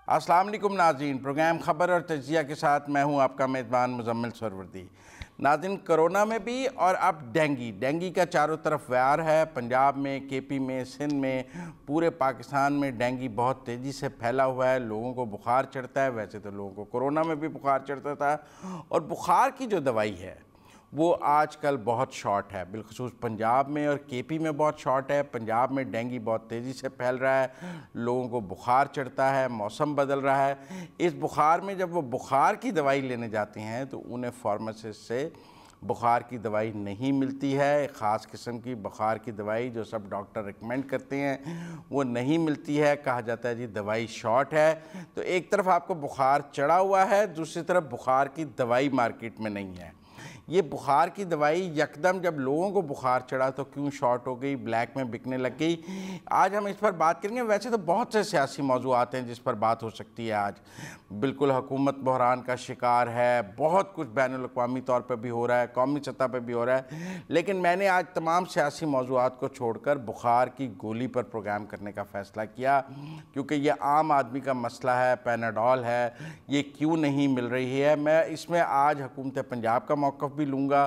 अस्सलाम वालेकुम नाज़रीन, प्रोग्राम ख़बर और तजिया के साथ मैं हूं आपका मेज़बान मुज़म्मिल सरवर्दी। नाज़रीन, कोरोना में भी और अब डेंगी का चारों तरफ व्यार है। पंजाब में, केपी में, सिंध में, पूरे पाकिस्तान में डेंगी बहुत तेज़ी से फैला हुआ है। लोगों को बुखार चढ़ता है। वैसे तो लोगों को कोरोना में भी बुखार चढ़ता था, और बुखार की जो दवाई है वो आजकल बहुत शॉर्ट है, बिलखसूस पंजाब में और केपी में बहुत शॉर्ट है। पंजाब में डेंगी बहुत तेज़ी से फैल रहा है, लोगों को बुखार चढ़ता है, मौसम बदल रहा है। इस बुखार में जब वो बुखार की दवाई लेने जाते हैं तो उन्हें फार्मासिस्ट से बुखार की दवाई नहीं मिलती है। एक ख़ास किस्म की बुखार की दवाई जो सब डॉक्टर रिकमेंड करते हैं वो नहीं मिलती है। कहा जाता है जी दवाई शॉर्ट है। तो एक तरफ आपको बुखार चढ़ा हुआ है, दूसरी तरफ बुखार की दवाई मार्केट में नहीं है। ये बुखार की दवाई यकदम जब लोगों को बुखार चढ़ा तो क्यों शॉर्ट हो गई, ब्लैक में बिकने लग गई। आज हम इस पर बात करेंगे। वैसे तो बहुत से सियासी मौज़ूआत हैं जिस पर बात हो सकती है। आज बिल्कुल हुकूमत बहरान का शिकार है, बहुत कुछ बैनुल-अक़वामी तौर पर भी हो रहा है, कौमी सतह पर भी हो रहा है, लेकिन मैंने आज तमाम सियासी मौज़ूआत को छोड़कर बुखार की गोली पर प्रोग्राम करने का फ़ैसला किया, क्योंकि ये आम आदमी का मसला है। पैनाडोल है, ये क्यों नहीं मिल रही है। मैं इसमें आज हुकूमत पंजाब का मौक़िफ़ भी लूँगा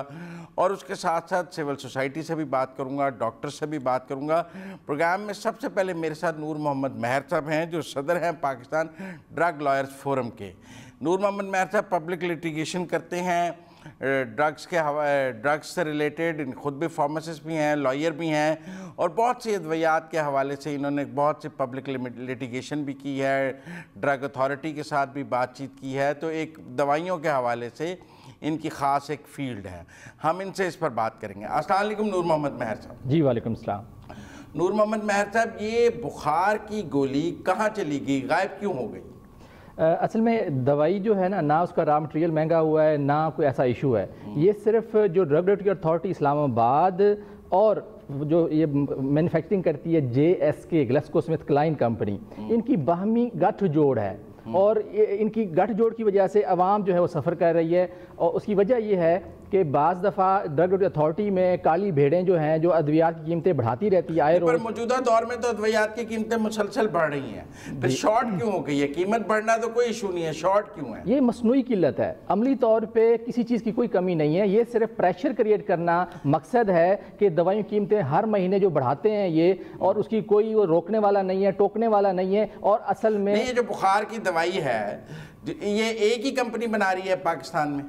और उसके साथ साथ सिविल सोसाइटी से भी बात करूँगा, डॉक्टर से भी बात करूँगा। प्रोग्राम में सबसे पहले मेरे साथ नूर मोहम्मद महर साहब हैं, जो सदर हैं पाकिस्तान ड्रग लॉयर्स फोरम के। नूर मोहम्मद महर साहब पब्लिक लिटिगेशन करते हैं, ड्रग्स से रिलेटेड, खुद भी फार्मासिस्ट भी हैं, लॉयर भी हैं, और बहुत सी अद्वियात के हवाले से इन्होंने बहुत सी पब्लिक लिटिगेशन भी की है, ड्रग अथॉरिटी के साथ भी बातचीत की है। तो एक दवाइयों के हवाले से इनकी ख़ास एक फ़ील्ड है, हम इनसे इस पर बात करेंगे। अस्सलाम वालेकुम नूर मोहम्मद महर साहब। जी वालेकुम सलाम। नूर मोहम्मद महर साहब, ये बुखार की गोली कहाँ चली गई, गायब क्यों हो गई? असल में दवाई जो है ना उसका रॉ मटेरियल महंगा हुआ है, ना कोई ऐसा इशू है। ये सिर्फ जो ड्रग रेगुलेटरी अथॉरिटी इस्लामाबाद और जो ये मैन्युफैक्चरिंग करती है JSK ग्लेक्सोस्मिथक्लाइन कंपनी, इनकी बाहमी गठजोड़ है, और इनकी गठजोड़ की वजह से आवाम जो है वो सफ़र कर रही है। और उसकी वजह ये है कि बाज़ दफ़ा ड्रग रेगुलेटरी अथॉरिटी में काली भेड़ें जो हैं, जो अद्वियात की कीमतें बढ़ाती रहती है आए रोज़। पर मौजूदा दौर में तो अद्वियात की कीमतें मुसलसल बढ़ रही हैं, फिर शॉर्ट क्यों हो गई है? कीमत बढ़ना तो कोई इशू नहीं है, शॉर्ट क्यों है? ये मसनूई किल्लत है, अमली तौर पे किसी चीज़ की कोई कमी नहीं है। ये सिर्फ प्रेशर क्रिएट करना मकसद है कि दवाइयों की कीमतें हर महीने जो बढ़ाते हैं ये, और उसकी कोई वो रोकने वाला नहीं है, टोकने वाला नहीं है। और असल में ये जो बुखार की दवाई है ये एक ही कंपनी बना रही है पाकिस्तान में?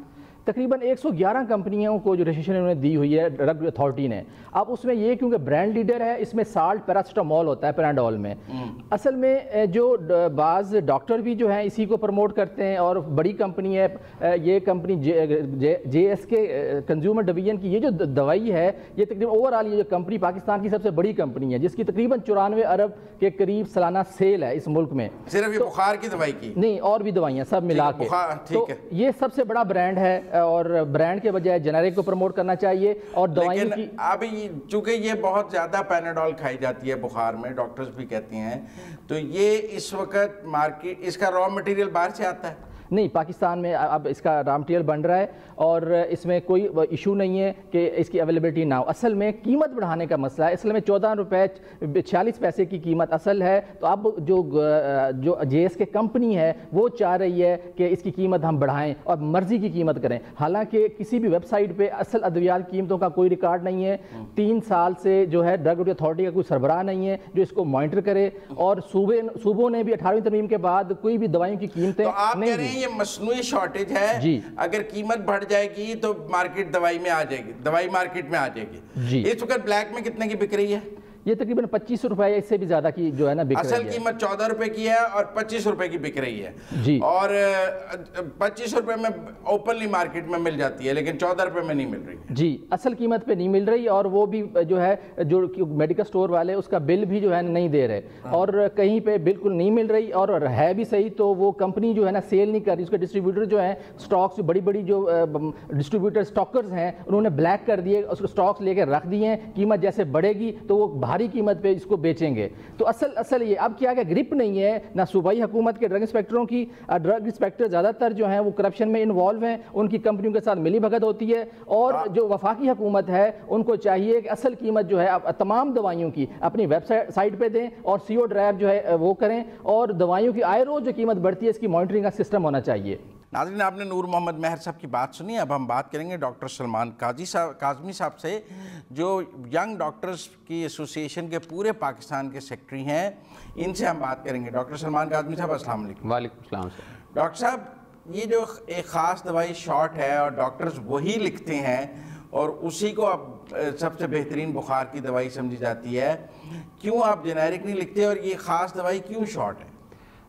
तकरीबन 111 कंपनियों को जो रजिस्ट्रेशन उन्होंने दी हुई है ड्रग अथॉरिटी ने। अब उसमें ये क्योंकि ब्रांड लीडर है, इसमें साल्ट पैरासिटामोल होता है पैनाडोल में। असल में जो बाज़ डॉक्टर भी जो हैं इसी को प्रमोट करते हैं, और बड़ी कंपनी है ये कंपनी JSK कंज्यूमर डिवीजन की। ये जो दवाई है ये तकरीबन ओवरऑल ये जो कंपनी पाकिस्तान की सबसे बड़ी कंपनी है, जिसकी तकरीबन 94 अरब के करीब सालाना सेल है इस मुल्क में। सिर्फ ये बुखार की दवाई की नहीं, और भी दवाइयाँ सब मिला के। तो ये सबसे बड़ा ब्रांड है, और ब्रांड के बजाय जेनेरिक को प्रमोट करना चाहिए। और दवाइयों की अभी चूंकि ये बहुत ज़्यादा पैनाडोल खाई जाती है बुखार में, डॉक्टर्स भी कहते हैं, तो ये इस वक्त मार्केट, इसका रॉ मटेरियल बाहर से आता है? नहीं, पाकिस्तान में अब इसका रॉ मटेरियल बन रहा है, और इसमें कोई इशू नहीं है कि इसकी अवेलेबिलिटी ना हो। असल में कीमत बढ़ाने का मसला है। असल में 14 रुपये 46 पैसे की कीमत असल है। तो अब जो JSK कंपनी है वो चाह रही है कि इसकी कीमत हम बढ़ाएं और मर्जी की कीमत करें। हालांकि किसी भी वेबसाइट पे असल अद्वियात कीमतों का कोई रिकॉर्ड नहीं है। 3 साल से जो है ड्रग अथॉरिटी का कोई सरबराह नहीं है जो इसको मॉनिटर करे, और सूबों ने भी 18वीं तरमीम के बाद कोई भी दवाइयों की कीमतें नहीं। ये मसनूई शॉर्टेज है जी। अगर कीमत बढ़ जाएगी तो मार्केट दवाई में आ जाएगी, दवाई मार्केट में आ जाएगी जी। इस वक्त ब्लैक में कितने की बिक रही है? ये तकरीबन 25 रुपए, इससे भी ज्यादा की जो है ना बिक रही है। असल कीमत 14 रुपए की है और 25 रुपए की बिक रही है जी। और 25 रुपए में ओपनली मार्केट में मिल जाती है, लेकिन 14 रुपए में नहीं मिल रही है जी। असल कीमत पे नहीं मिल रही, और वो भी जो है जो मेडिकल स्टोर वाले उसका बिल भी जो है नहीं दे रहे, और कहीं पे बिल्कुल नहीं मिल रही। और है भी सही तो वो कंपनी जो है ना सेल नहीं कर रही। उसके डिस्ट्रीब्यूटर जो है स्टॉक्स, बड़ी बड़ी जो डिस्ट्रीब्यूटर स्टॉकर्स हैं उन्होंने ब्लैक कर दिए, उसको स्टॉक्स लेकर रख दिए हैं। कीमत जैसे बढ़ेगी तो वो बाहरी कीमत पे इसको बेचेंगे। तो असल ये अब क्या ग्रिप नहीं है ना सूबाई हुकूमत के ड्रग इंस्पेक्टरों की। ड्रग इंस्पेक्टर ज़्यादातर जो हैं वो करप्शन में इन्वॉल्व हैं, उनकी कंपनियों के साथ मिली भगत होती है। और जो वफाकी हुकूमत है उनको चाहिए कि असल कीमत जो है तमाम दवाइयों की अपनी वेबसाइट पे दें और CO ड्राइव जो है वो करें, और दवाइयों की आए रोज़ जो कीमत बढ़ती है इसकी मॉनिटरिंग का सिस्टम होना चाहिए। नाज़रीन, आपने नूर मोहम्मद मेहर साहब की बात सुनी। अब हम बात करेंगे डॉक्टर सलमान काज़मी साहब से, जो यंग डॉक्टर्स की एसोसिएशन के पूरे पाकिस्तान के सेक्रेटरी हैं। इनसे हम बात करेंगे। डॉक्टर सलमान काज़मी साहब, अस्सलाम वालेकुम। वालेकुम सलाम। डॉक्टर साहब, ये जो एक ख़ास दवाई शॉर्ट है और डॉक्टर्स वही लिखते हैं और उसी को अब सबसे बेहतरीन बुखार की दवाई समझी जाती है, क्यों आप जेनेरिक नहीं लिखते और ये ख़ास दवाई क्यों शॉर्ट है?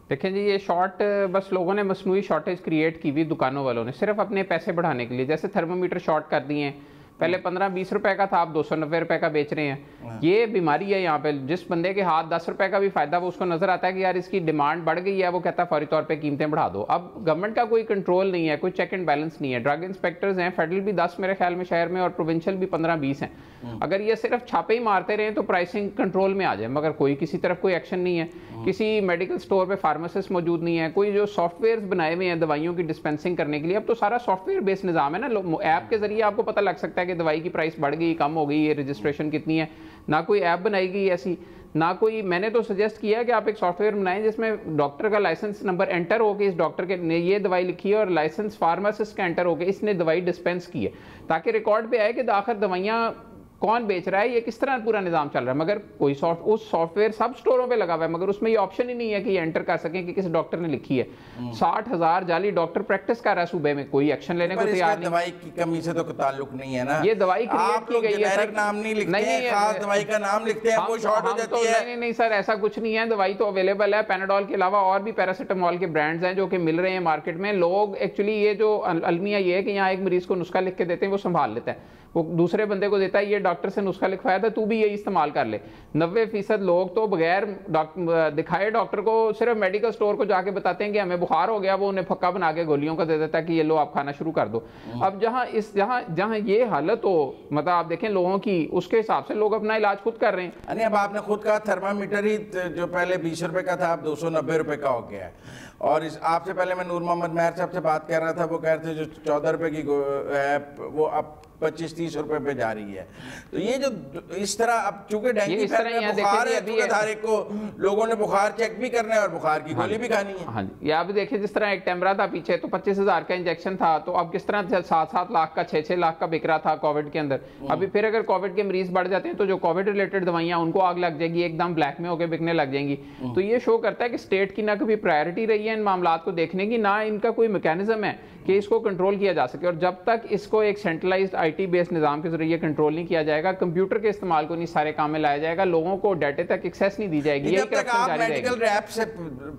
देखें जी, ये शॉर्ट बस लोगों ने मसनूई शॉर्टेज क्रिएट की हुई, दुकानों वालों ने सिर्फ अपने पैसे बढ़ाने के लिए। जैसे थर्मोमीटर शॉर्ट कर दिए हैं, पहले 15-20 रुपए का था, आप 290 रुपए का बेच रहे हैं। ये बीमारी है यहाँ पे। जिस बंदे के हाथ 10 रुपए का भी फायदा वो उसको नजर आता है कि यार इसकी डिमांड बढ़ गई है, वो कहता है फौरी तौर पे कीमतें बढ़ा दो। अब गवर्नमेंट का कोई कंट्रोल नहीं है, कोई चेक एंड बैलेंस नहीं है। ड्रग इंस्पेक्टर्स हैं, फेडरल भी 10 मेरे ख्याल में शहर में, और प्रोविंशियल भी 15-20 हैं। अगर ये सिर्फ छापे ही मारते रहे तो प्राइसिंग कंट्रोल में आ जाए, मगर कोई किसी तरफ कोई एक्शन नहीं है। किसी मेडिकल स्टोर पे फार्मासिस्ट मौजूद नहीं है, कोई जो सॉफ्टवेयर बनाए हुए हैं दवाइयों की डिस्पेंसिंग करने के लिए। अब तो सारा सॉफ्टवेयर बेस्ड निज़ाम है ना, ऐप के जरिए आपको पता लग सकता है कि दवाई की प्राइस बढ़ गई, कम हो गई, ये रजिस्ट्रेशन कितनी है। ना कोई ऐप बनाई गई ऐसी, ना कोई। मैंने तो सजेस्ट किया है कि आप एक सॉफ्टवेयर बनाएं जिसमें डॉक्टर का लाइसेंस नंबर एंटर हो कि इस डॉक्टर के ने ये दवाई लिखी है, और लाइसेंस फार्मासिस्ट का एंटर हो कि इसने दवाई डिस्पेंस की है, ताकि रिकॉर्ड पे आए कि आखिर दवाइयाँ कौन बेच रहा है, ये किस तरह पूरा निजाम चल रहा है। मगर कोई उस सॉफ्टवेयर सब स्टोरों पे लगा हुआ है, मगर उसमें ये ऑप्शन ही नहीं है कि ये एंटर कर सकें कि किस डॉक्टर ने लिखी है। 60,000 जाली डॉक्टर प्रैक्टिस कर रहा है सूबे में, कोई एक्शन लेने को तैयार नहीं। दवाई की कमी से तो ताल्लुक नहीं है ना, ये दवाई आप लोग जेनेरिक नाम नहीं लिखते हैं, खास दवाई का नाम लिखते हैं, वो शॉर्ट हो जाती है। नहीं सर, ऐसा कुछ नहीं है। दवाई तो अवेलेबल है। पैनाडोल के अलावा और भी पैरासिटामोल के ब्रांड्स हैं जो कि मिल रहे हैं मार्केट में। लोग एक्चुअली ये जो अलमिया ये है कि यहाँ एक मरीज को नुस्खा लिख के देते हैं, वो संभाल लेता है, वो दूसरे बंदे को देता है, ये डॉक्टर से नुस्खा लिखवाया था, तू भी ये इस्तेमाल कर ले। 90% लोग तो बगैर दिखाए डॉक्टर को सिर्फ मेडिकल स्टोर को जाके बताते हैं कि हमें बुखार हो गया, वो उन्हें फक्का बना के गोलियों का दे देता है कि ये लो आप खाना शुरू कर दो। अब जहाँ ये हालत हो, मतलब आप देखें लोगों की, उसके हिसाब से लोग अपना इलाज खुद कर रहे हैं। अरे अब आपने खुद कहा थर्मामीटर ही जो पहले 20 रुपए का था अब 290 रुपए का हो गया है। और इस आपसे पहले मैं नूर मोहम्मद मेहर साहब से बात कर रहा था, वो कह रहे थे जो 14 रुपए की है वो अब 25-30 रुपए पे जा रही है। तो ये जो इस तरह अब चूंकि डेंगू बुखार है, हर एक को लोगों ने बुखार चेक भी करना है और बुखार की गोली भी खानी है। हाँ जी, ये आप देखिए जिस तरह एक टेमरा था पीछे, तो 25,000 का इंजेक्शन था, तो अब किस तरह 7-7 लाख का 6-6 लाख का बिक रहा था कोविड के अंदर। अभी फिर अगर कोविड के मरीज बढ़ जाते हैं तो जो कोविड रिलेटेड दवाइयां उनको आग लग जाएगी, एकदम ब्लैक में होकर बिकने लग जाएंगी। तो ये शो करता है कि स्टेट की ना कभी प्रायोरिटी रही है इन मामलों को देखने की, ना इनका कोई मैकेनिज्म है कि इसको कंट्रोल किया जा सके। और जब तक इसको एक सेंट्रलाइज्ड IT बेस्ड निजाम के जरिए कंट्रोल नहीं किया जाएगा, कंप्यूटर के इस्तेमाल को नहीं सारे काम में लाया जाएगा, लोगों को डाटे तक एक्सेस नहीं दी जाएगी, जब तक आप मेडिकल रैप से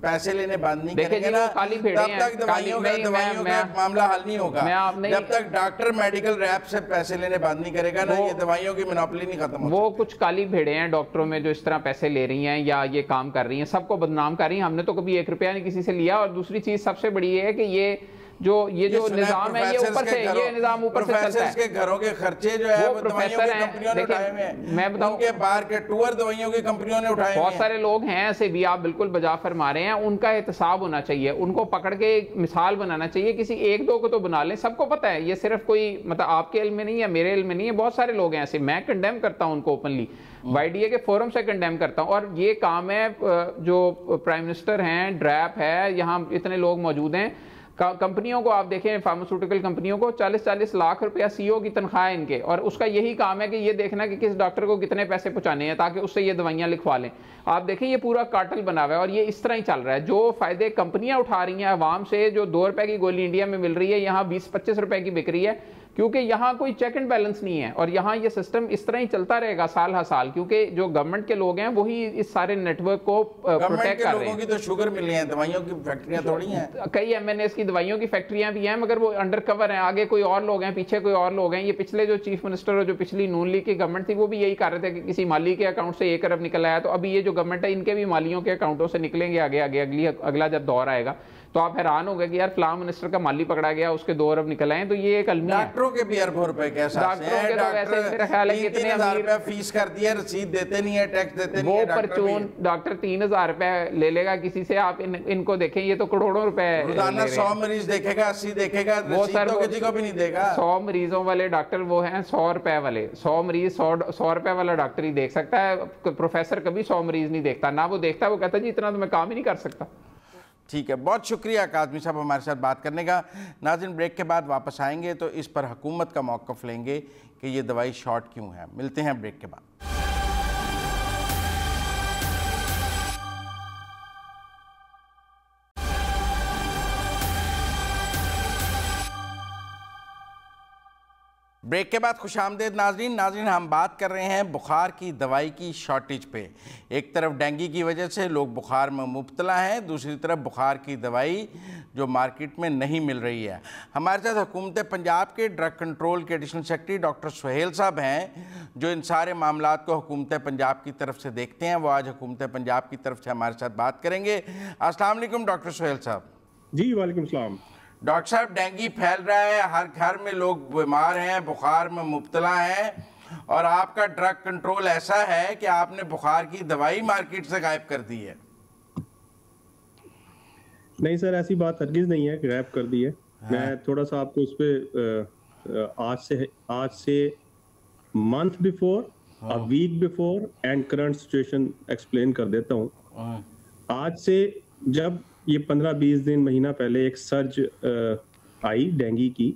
पैसे लेने बंद नहीं करेंगे ना, तब तक दवाइयों का मामला हल नहीं होगा। जब तक डॉक्टर मेडिकल रैप से पैसे लेने बंद नहीं करेगा ना, ये दवाइयों की मोनोपोली नहीं खत्म होगी। वो कुछ काली भेड़े हैं डॉक्टरों में जो इस तरह पैसे ले रही हैं या ये काम कर रही हैं, सबको बदनाम कर रही हैं। हमने तो कभी 1 रुपया नहीं किसी से लिया। और दूसरी चीज सबसे बड़ी है कि ये जो निजाम है, ये ऊपर से, ये निजाम ऊपर से चलता है। के घरों के खर्चे जो है वो प्रोफेसर कंपनियों ने उठाए हुए हैं। मैं बताऊं के बाहर के टूर दवाइयों की कंपनियों ने उठाए। बहुत सारे लोग हैं ऐसे भी, आप बिल्कुल बजा फरमा रहे हैं। उनका एहतसाब होना चाहिए, उनको पकड़ के एक मिसाल बनाना चाहिए। किसी 1-2 को तो बना लें, सबको पता है ये सिर्फ कोई मतलब आपके इल्म में नहीं है, मेरे इल्म में नहीं है। बहुत सारे लोग हैं ऐसे, मैं कंडेम करता हूं उनको ओपनली, YDA के फोरम से कंडेम करता हूं। और ये काम है जो प्राइम मिनिस्टर हैं, ड्रैप है, यहाँ इतने लोग मौजूद हैं, कंपनियों को आप देखें, फार्मास्यूटिकल कंपनियों को 40-40 लाख रुपया CEO की तनख्वाह है इनके, और उसका यही काम है कि ये देखना कि किस डॉक्टर को कितने पैसे पहुंचाने हैं ताकि उससे ये दवाइयां लिखवा लें। आप देखें ये पूरा कार्टेल बना हुआ है और ये इस तरह ही चल रहा है। जो फायदे कंपनियां उठा रही हैं आवाम से, जो 2 रुपए की गोली इंडिया में मिल रही है, यहाँ 20-25 रुपए की बिक रही है, क्योंकि यहाँ कोई चेक एंड बैलेंस नहीं है। और यहाँ ये सिस्टम इस तरह ही चलता रहेगा साल हर साल, क्योंकि जो गवर्नमेंट के लोग हैं वही इस सारे नेटवर्क को प्रोटेक्ट कर रहे हैं। लोगों की तो शुगर मिल रही है, दवाइयों की फैक्ट्रियां थोड़ी हैं। कई MNAs की दवाइयों की फैक्ट्रियां भी हैं, मगर वो अंडर कवर हैं। आगे कोई और लोग हैं, पीछे कोई और लोग हैं। ये पिछले जो चीफ मिनिस्टर और जो पिछली नून लीग की गवर्नमेंट थी, वो भी यही कर रहे थे कि किसी माली के अकाउंट से 1 अरब निकल आया, तो अभी ये जो गवर्नमेंट है इनके भी मालियों के अकाउंटों से निकलेंगे आगे आगे अगला जब दौर आएगा। तो आप हैरान हो गए कि यार फलां मिनिस्टर का माली पकड़ा गया, उसके 2 अरब निकल आए। तो ये एक अलमी है। डॉक्टरों के भी अरबों रुपए के एहसास हैं। डॉक्टरों के तो वैसे मेरा ख्याल है कि इतने 3,000 रुपए फीस कर दिया, रसीद देते नहीं है, टैक्स देते नहीं है। वो परचून डॉक्टर 3,000 रुपए ले लेगा किसी से। आप इनको देखें, ये तो करोड़ों रुपए रोजाना 100 मरीज देखेगा, 80 देखेगा, वो सर तो किसी को भी नहीं देगा। 100 मरीजों वाले डॉक्टर वो हैं 100 रुपए वाले। 100 मरीज 100 रुपए वाला डॉक्टर ही देख सकता है। प्रोफेसर कभी 100 मरीज नहीं देखता, ना वो देखता, वो कहता जी इतना तो मैं काम ही नहीं कर सकता। ठीक है, बहुत शुक्रिया काज़मी साहब हमारे साथ बात करने का। नाज़रीन, ब्रेक के बाद वापस आएंगे तो इस पर हुकूमत का मौक़िफ़ लेंगे कि ये दवाई शॉर्ट क्यों है। मिलते हैं ब्रेक के बाद। ब्रेक के बाद खुशामदीद नाज़रीन, हम बात कर रहे हैं बुखार की दवाई की शॉर्टेज पे। एक तरफ डेंगू की वजह से लोग बुखार में मुब्तला हैं, दूसरी तरफ बुखार की दवाई जो मार्केट में नहीं मिल रही है। हमारे साथ हुकूमत पंजाब के ड्रग कंट्रोल के एडिशनल सेक्रेटरी डॉक्टर सुहेल साहब हैं, जो इन सारे मामलात को हुकूमत पंजाब की तरफ से देखते हैं। वो आज हुकूमत पंजाब की तरफ से हमारे साथ बात करेंगे। अस्सलाम वालेकुम डॉक्टर सुहेल साहब। जी वालेकुम सलाम। डॉक्टर साहब, डेंगू फैल रहा है, हर घर में लोग बीमार हैं, बुखार में मुब्तला हैं, और आपका ड्रग कंट्रोल ऐसा है कि आपने बुखार की दवाई मार्केट से गायब कर दी है। नहीं सर, ऐसी बात हरगिज नहीं है कि गायब कर दी है। हाँ। मैं थोड़ा सा आपको उस पर आज से month before, a week before and current situation explain कर देता हूँ। आज से जब ये 15-20 दिन महीना पहले एक सर्ज आई डेंगू की,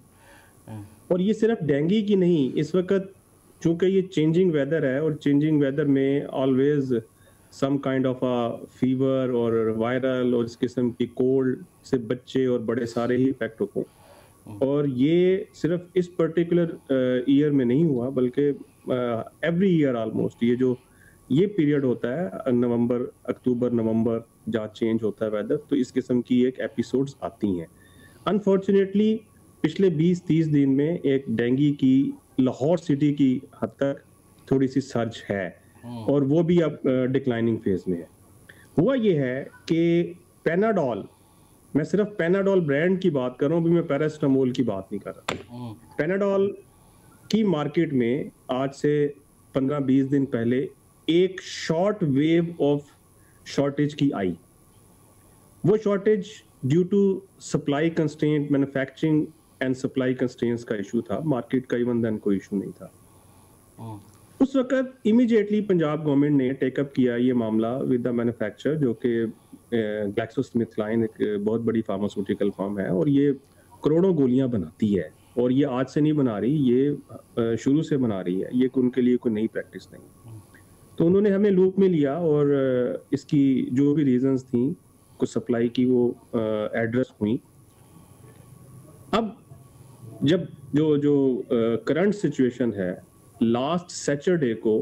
और ये सिर्फ डेंगू की नहीं, इस वक्त चूंकि ये चेंजिंग वेदर है और चेंजिंग वेदर में always some kind of a fever और वायरल और इस किस्म की कोल्ड से बच्चे और बड़े सारे ही इफेक्ट होते हैं। और ये सिर्फ इस पर्टिकुलर ईयर में नहीं हुआ, बल्कि एवरी ईयर ऑलमोस्ट ये पीरियड होता है नवंबर, अक्टूबर, नवंबर, जहाँ चेंज होता है वेदर, तो इस किस्म की एक एपिसोड्स आती हैं। अनफॉर्चुनेटली पिछले 20-30 दिन में एक डेंगू की लाहौर सिटी की हद तक थोड़ी सी सर्ज है, और वो भी अब डिक्लाइनिंग फेज में है। हुआ ये है कि पेनाडोल, मैं सिर्फ पेनाडोल ब्रांड की बात कर रहा हूँ, अभी मैं पैरासिटामोल की बात नहीं कर रहा। पेनाडोल की मार्केट में आज से 15-20 दिन पहले एक शॉर्ट वेव ऑफ शॉर्टेज की आई। वो shortage due to supply constraint, manufacturing and supply constraints का इशू था, मार्केट का इवन देन कोई इशू नहीं था। उस वक्त इमीडिएटली पंजाब गवर्नमेंट ने टेकअप किया ये मामला विद द मैन्युफैक्चरर, जो कि ग्लैक्सोस्मिथक्लाइन एक बहुत बड़ी फार्मास्यूटिकल फर्म है, और ये करोड़ों गोलियां बनाती है, और ये आज से नहीं बना रही, ये शुरू से बना रही है, ये उनके लिए कोई नई प्रैक्टिस नहीं। तो उन्होंने हमें लूप में लिया, और इसकी जो भी रीजंस थी कुछ सप्लाई की वो एड्रेस हुई। अब जब जो करंट सिचुएशन है, लास्ट सैटरडे को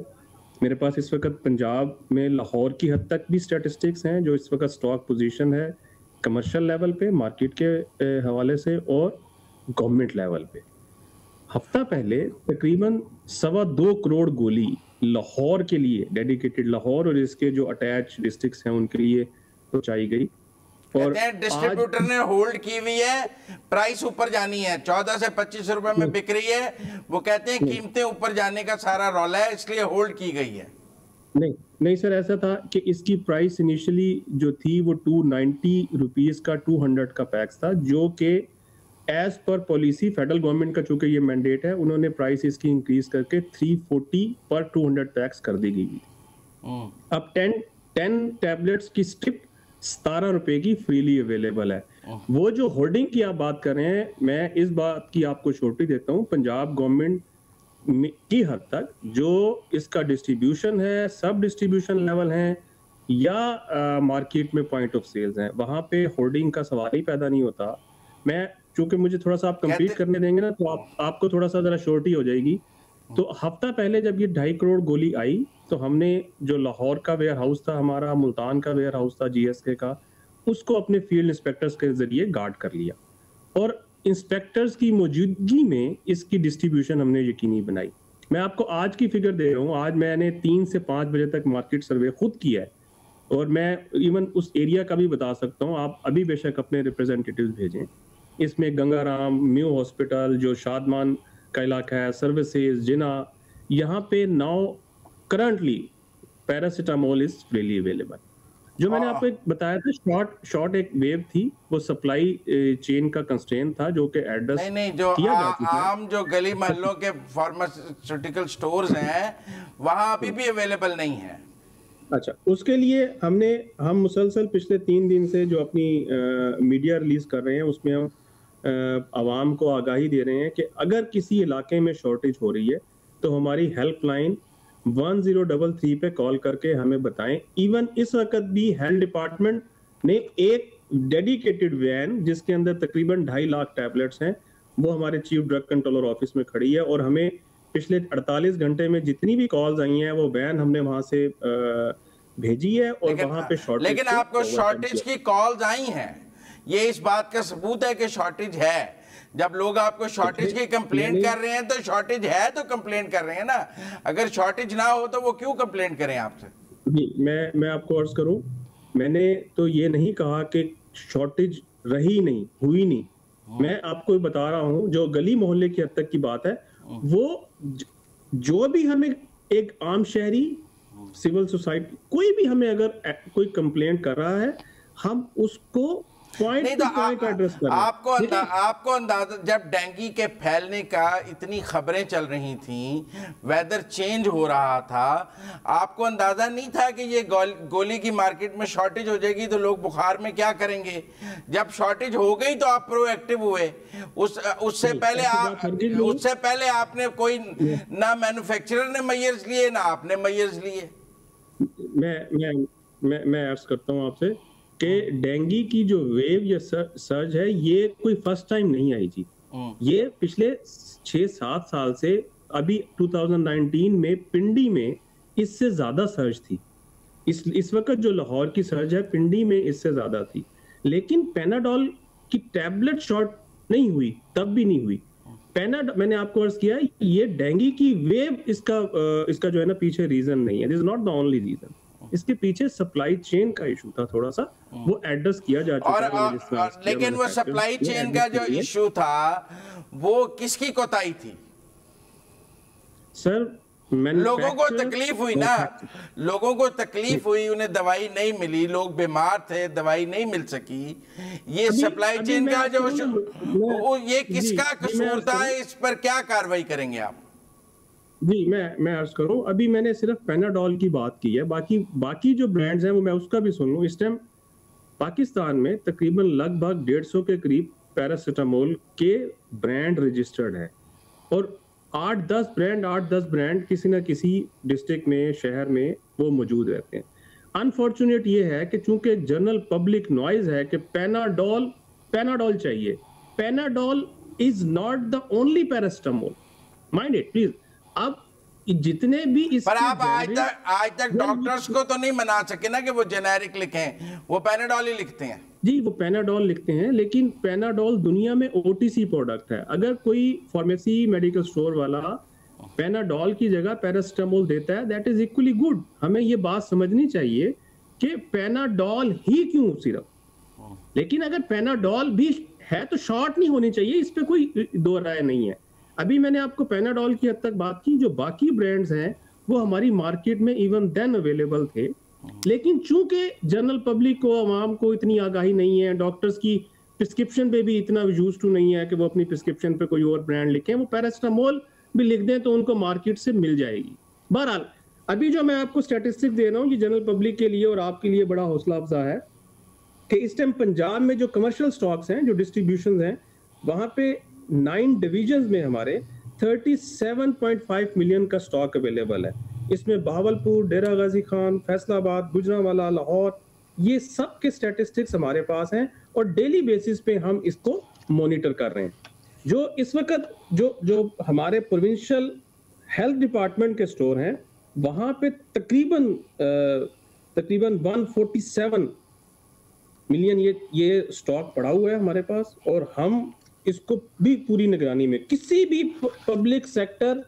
मेरे पास इस वक्त पंजाब में लाहौर की हद तक भी स्टैटिस्टिक्स हैं, जो इस वक्त स्टॉक पोजीशन है कमर्शियल लेवल पे, मार्केट के हवाले से, और गवर्नमेंट लेवल पे। हफ्ता पहले तकरीबन 2.25 करोड़ गोली लाहौर के लिए डेडिकेटेड, लाहौर और इसके जो अटैच डिस्ट्रिक्ट्स हैं उनके लिए पहुंचाई गई। और डिस्ट्रीब्यूटर ने होल्ड की हुई है, प्राइस ऊपर जानी है, 14 से 25 रुपए में बिक रही है। वो कहते हैं कीमतें ऊपर जाने का सारा रौला है, इसलिए होल्ड की गई है। नहीं सर, ऐसा था कि इसकी प्राइस इनिशियली जो थी वो 290 रुपीज का 200 का पैक्स था, जो कि as per policy federal government का चूंकि ये मैंडेट है, उन्होंने प्राइस इसकी इंक्रीज करके 340 पर 200 पैक्स कर दी गई। अब 10 टैबलेट्स की स्ट्रिप 17 रुपए की फ्रीली अवेलेबल है। वो जो होर्डिंग की आप बात कर रहे हैं, मैं इस बात की आपको श्योरिटी देता हूँ, पंजाब गवर्नमेंट की हद तक जो इसका डिस्ट्रीब्यूशन है, सब डिस्ट्रीब्यूशन लेवल है या मार्केट में पॉइंट ऑफ सेल्स हैं, वहां पे होर्डिंग का सवाल ही पैदा नहीं होता। मैं चूंकि मुझे थोड़ा सा आप कंप्लीट करने देंगे ना, तो आपको थोड़ा सा जरा श्योरिटी हो जाएगी। तो हफ्ता पहले जब ये 2.5 करोड़ गोली आई, तो हमने जो लाहौर का वेयर हाउस था हमारा, मुल्तान का वेयर हाउस था GSK का, उसको अपने फील्ड इंस्पेक्टर्स के जरिए गार्ड कर लिया, और इंस्पेक्टर्स की मौजूदगी में इसकी डिस्ट्रीब्यूशन हमने यकीनी बनाई। मैं आपको आज की फिगर दे रहा हूँ, आज मैंने 3 से 5 बजे तक मार्केट सर्वे खुद किया है, और मैं इवन उस एरिया का भी बता सकता हूँ, आप अभी बेशक अपने रिप्रेजेंटेटिव्स भेजें। इसमें गंगाराम, म्यू हॉस्पिटल जो शादमान का इलाका है, सर्विसेज, जिना, यहाँ पे now currently paracetamol is freely available. जो मैंने आपको एक बताया था शॉर्ट एक वेव थी, वो सप्लाई चेन का कंस्ट्रेंट था जो कि एड्रेस नहीं जो आम जो गली मोहल्लों के फार्मास्यूटिकल स्टोर्स हैं वहाँ अभी भी अवेलेबल नहीं है। अच्छा, उसके लिए हम मुसलसल पिछले 3 दिन से जो अपनी मीडिया रिलीज कर रहे हैं उसमें हम आवाम को आगाही दे रहे हैं कि अगर किसी इलाके में शॉर्टेज हो रही है तो हमारी हेल्पलाइन 1033 पे कॉल करके हमें बताएं। इवन इस वक्त भी हेल्थ डिपार्टमेंट ने एक डेडिकेटेड वैन जिसके अंदर तकरीबन 2.5 लाख टैबलेट्स हैं वो हमारे चीफ ड्रग कंट्रोलर ऑफिस में खड़ी है, और हमें पिछले 48 घंटे में जितनी भी कॉल्स आई हैं वो वैन हमने वहां से भेजी है और वहां पे शॉर्टेज। लेकिन आपको शॉर्टेज की कॉल्स आई हैं, ये इस बात का सबूत है कि शॉर्टेज है। जब लोग आपको शॉर्टेज की कंप्लेंट कर रहे हैं तो शॉर्टेज है तो कंप्लेंट कर रहे हैं ना। अगर शॉर्टेज ना हो तो वो क्यों कंप्लेंट करें आपसे? जी, मैं आपको अर्ज करूं, मैंने तो ये नहीं कहा कि शॉर्टेज रही नहीं, हुई नहीं। मैं आपको बता रहा हूं जो गली मोहल्ले की हद तक की बात है, वो जो भी हमें एक आम शहरी, सिविल सोसाइटी, कोई भी हमें अगर कोई कंप्लेंट कर रहा है हम उसको नहीं तो आपको अंदाजा, जब डेंगू के फैलने का इतनी खबरें चल रही थी, वेदर चेंज हो रहा था, आपको अंदाजा नहीं था कि ये गोली की मार्केट में शॉर्टेज हो जाएगी तो लोग बुखार में क्या करेंगे? जब शॉर्टेज हो गई तो आप प्रोएक्टिव हुए। उससे पहले आपने कोई ना मैन्युफैक्चरर ने मेजर्स लिए ना आपने मेजर्स लिए। मैं अर्ज करता हूँ आपसे कि डेंगू की जो वेव या सर्ज है ये कोई फर्स्ट टाइम नहीं आई थी। ये पिछले 6-7 साल से, अभी 2019 में पिंडी में इससे ज्यादा सर्ज थी। इस वक्त जो लाहौर की सर्ज है पिंडी में इससे ज्यादा थी, लेकिन पेनाडोल की टैबलेट शॉर्ट नहीं हुई, तब भी नहीं हुई। मैंने आपको अर्ज किया ये डेंगू की वेव इसका जो है ना पीछे रीजन नहीं है। This is not the only reason. इसके पीछे सप्लाई चेन का इशू था, थोड़ा सा वो एड्रेस किया जा चुका है। लेकिन वो सप्लाई चेन का जो इशू था वो किसकी कोताही थी? सर, लोगों को तकलीफ हुई ना, लोगों को तकलीफ हुई, उन्हें दवाई नहीं मिली, लोग बीमार थे, दवाई नहीं मिल सकी। ये सप्लाई चेन का जो ये किसका कसूर था? इस पर क्या कार्रवाई करेंगे आप? जी, मैं अर्ज करूं, अभी मैंने सिर्फ पेनाडोल की बात की है, बाकी जो ब्रांड्स हैं वो मैं उसका भी सुन लूं। इस टाइम पाकिस्तान में तकरीबन लगभग 150 के करीब पैरासीटामोल के ब्रांड रजिस्टर्ड है, और 8-10 ब्रांड किसी ना किसी डिस्ट्रिक्ट में, शहर में वो मौजूद रहते हैं। अनफॉर्चुनेट ये है कि चूंकि जनरल पब्लिक नॉइज है कि पेनाडोल चाहिए। Panadol is not the only paracetamol, mind it please. अब जितने भी इस पर आप आज तक डॉक्टर्स को तो नहीं मना सके ना कि वो जेनेरिक लिखें, वो पेनाडोल ही लिखते हैं। जी, वो पेनाडोल लिखते हैं, लेकिन पेनाडोल दुनिया में ओटीसी प्रोडक्ट है। अगर कोई फार्मेसी मेडिकल स्टोर वाला पेनाडोल की जगह पैरासीटामोल देता है, दैट इज इक्वली गुड। हमें ये बात समझनी चाहिए कि पेनाडोल ही क्यों सिर्फ, लेकिन अगर पेनाडोल भी है तो शॉर्ट नहीं होनी चाहिए, इस पे कोई दो राय नहीं है। अभी मैंने आपको पेनाडोल की हद तक बात की, जो बाकी ब्रांड्स हैं वो हमारी मार्केट में इवन देन अवेलेबल थे, लेकिन चूंकि जनरल पब्लिक को, आवाम को इतनी आगाही नहीं है, डॉक्टर्स की प्रिस्क्रिप्शन पे भी इतना यूज्ड टू नहीं है कि वो अपनी प्रिस्क्रिप्शन पे कोई और ब्रांड लिखें, वो पैरासीटामोल भी लिख दें तो उनको मार्केट से मिल जाएगी। बहरहाल, अभी जो मैं आपको स्टैटिस्टिक्स दे रहा हूँ, ये जनरल पब्लिक के लिए और आपके लिए बड़ा हौसला अफजा है कि इस टाइम पंजाब में जो कमर्शियल स्टॉक्स हैं, जो डिस्ट्रीब्यूशन हैं, वहां पे 9 डिवीजन में हमारे 37.5 मिलियन का स्टॉक अवेलेबल है। इसमें बहावलपुर, डेरा गाजी खान, फैसलाबाद, गुजरांवाला, लाहौर, ये सब के स्टैटिस्टिक्स हमारे पास हैं और डेली बेसिस पे हम इसको मॉनिटर कर रहे हैं। जो इस वक्त जो हमारे प्रोविंशियल हेल्थ डिपार्टमेंट के स्टोर हैं, वहां पे तकरीबन 147 मिलियन ये स्टॉक पड़ा हुआ है हमारे पास, और हम इसको भी पूरी निगरानी में, किसी भी पब्लिक सेक्टर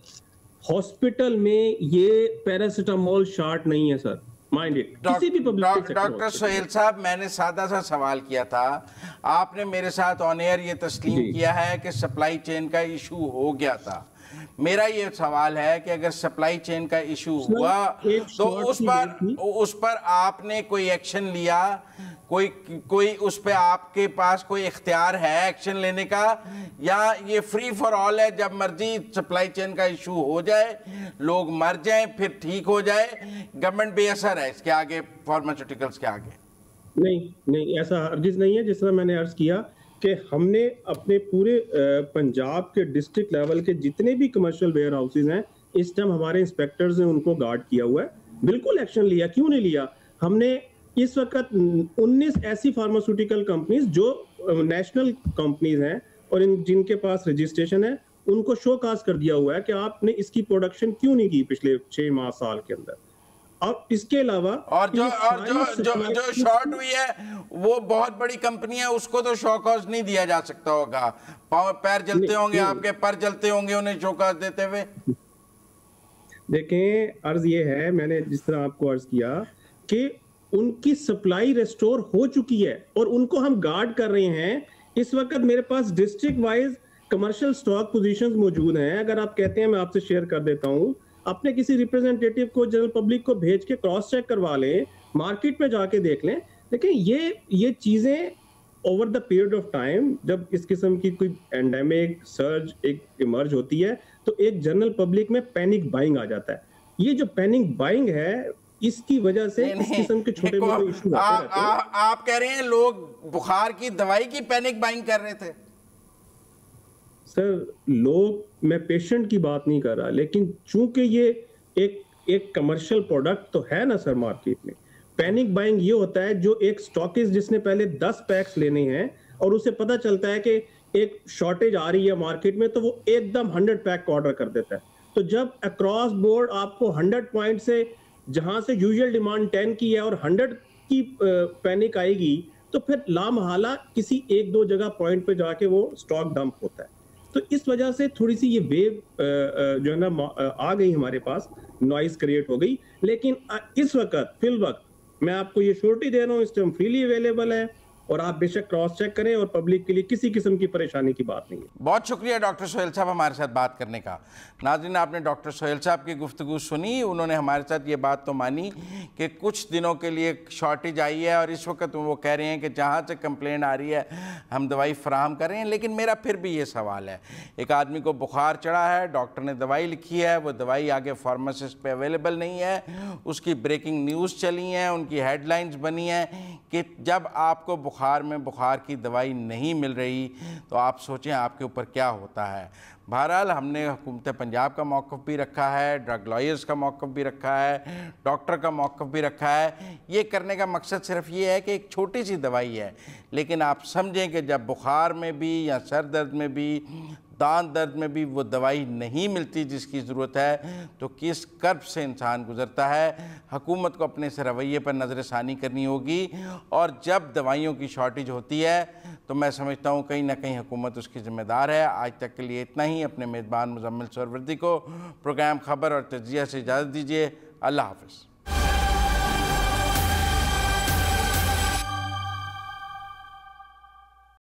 हॉस्पिटल में ये पैरासीटामोल शॉर्ट नहीं है सर। माइंड इट, किसी भी पब्लिक सेक्टर। डॉक्टर सोहेल साहब, मैंने सादा सा सवाल किया था, आपने मेरे साथ ऑन एयर ये तस्लीम किया है कि सप्लाई चेन का इशू हो गया था। मेरा ये सवाल है कि अगर सप्लाई चेन का इशू हुआ तो उस पर आपने कोई एक्शन लिया, कोई उस पे आपके पास कोई इख्तियार है एक्शन लेने का, या ये फ्री फॉर ऑल है, जब मर्जी सप्लाई चेन का इशू हो जाए, लोग मर जाएं फिर ठीक हो जाए, गवर्नमेंट बेअसर है इसके आगे, फार्मास्यूटिकल्स के आगे? नहीं, ऐसा हरगिज नहीं है। जिस तरह मैंने अर्ज किया कि हमने अपने पूरे पंजाब के डिस्ट्रिक्ट लेवल के जितने भी कमर्शियल वेयर हाउसेज हैं, इस टाइम हमारे इंस्पेक्टर्स ने उनको गार्ड किया हुआ है, बिल्कुल एक्शन लिया। क्यों नहीं लिया? हमने इस वक्त 19 ऐसी फार्मास्यूटिकल कंपनीज जो नेशनल कंपनीज हैं और जिनके पास रजिस्ट्रेशन है, उनको शो कास्ट कर दिया हुआ है कि आपने इसकी प्रोडक्शन क्यों नहीं की पिछले 6 माह साल के अंदर। और इसके अलावा और जो शॉर्ट हुई है वो बहुत बड़ी कंपनी है, उसको तो शो कॉज नहीं दिया जा सकता होगा। पैर जलते होंगे आपके, पर जलते होंगे उन्हें शो कॉज देते हुए। देखें, अर्ज ये है, मैंने जिस तरह आपको अर्ज किया कि उनकी सप्लाई रेस्टोर हो चुकी है और उनको हम गार्ड कर रहे हैं। इस वक्त मेरे पास district wise commercial stock positions मौजूद हैं। अगर आप कहते हैं मैं आपसे शेयर कर देता हूं, अपने किसी रिप्रेजेंटेटिव को, जनरल पब्लिक को भेज के क्रॉस चेक करवा लें, मार्केट में जाके देख लें। लेकिन ये चीजें over the period of time, जब इस किस्म की कोई एंडेमिक सर्ज एक इमर्ज होती है तो एक जनरल पब्लिक में पैनिक बाइंग आ जाता है। ये जो पैनिक बाइंग है, इसकी वजह से इस किस्म के छोटे मोटे इशू आप कह रहे हैं लोग बुखार की दवाई की पैनिक बाइंग कर रहे थे? सर, मैं पेशेंट की बात नहीं कर रहा, लेकिन चूंकि ये एक कमर्शियल प्रोडक्ट तो है ना सर मार्केट में, पैनिक बाइंग ये होता है जो एक स्टॉकिस्ट जिसने पहले 10 पैक्स लेने हैं और उसे पता चलता है कि एक शॉर्टेज आ रही है मार्केट में, तो वो एकदम 100 पैक का ऑर्डर कर देता है। तो जब अक्रॉस बोर्ड आपको 100 पॉइंट से, जहां से यूजुअल डिमांड 10 की है और 100 की पैनिक आएगी, तो फिर लामहला किसी एक दो जगह पॉइंट पे जाके वो स्टॉक डंप होता है। तो इस वजह से थोड़ी सी ये वेव जो है ना आ गई हमारे पास, नॉइज क्रिएट हो गई। लेकिन इस वक्त फिल वक्त मैं आपको ये श्योरिटी दे रहा हूँ, इस टाइम फ्रीली अवेलेबल है और आप बेशक क्रॉस चेक करें और पब्लिक के लिए किसी किस्म की परेशानी की बात नहीं है। बहुत शुक्रिया डॉक्टर सोहेल साहब हमारे साथ बात करने का। नाज़रीन, आपने डॉक्टर सोहेल साहब की गुफ्तगू सुनी। उन्होंने हमारे साथ ये बात तो मानी कि कुछ दिनों के लिए शॉर्टेज आई है और इस वक्त वो कह रहे हैं कि जहाँ से कंप्लेंट आ रही है हम दवाई फराहम कर रहे हैं। लेकिन मेरा फिर भी ये सवाल है, एक आदमी को बुखार चढ़ा है, डॉक्टर ने दवाई लिखी है, वो दवाई आगे फार्मासिस्ट पे अवेलेबल नहीं है, उसकी ब्रेकिंग न्यूज़ चली हैं, उनकी हेडलाइंस बनी हैं कि जब आपको बुखार में बुखार की दवाई नहीं मिल रही तो आप सोचें आपके ऊपर क्या होता है। बहरहाल हमने हुकूमत पंजाब का मौक़िफ़ भी रखा है, ड्रग लॉयर्स का मौक़िफ़ भी रखा है, डॉक्टर का मौक़िफ़ भी रखा है। ये करने का मकसद सिर्फ ये है कि एक छोटी सी दवाई है, लेकिन आप समझें कि जब बुखार में भी या सर दर्द में भी, दांत दर्द में भी वो दवाई नहीं मिलती जिसकी ज़रूरत है, तो किस कर्ब से इंसान गुज़रता है। हुकूमत को अपने इस रवैये पर नज़रसानी करनी होगी और जब दवाइयों की शॉर्टेज होती है तो मैं समझता हूँ कहीं ना कहीं हुकूमत उसकी ज़िम्मेदार है। आज तक के लिए इतना ही। अपने मेज़बान मुज़म्मिल सरवर्दी को प्रोग्राम खबर और तज्ज़िया से इजाज़त दीजिए। अल्लाह हाफ़िज़।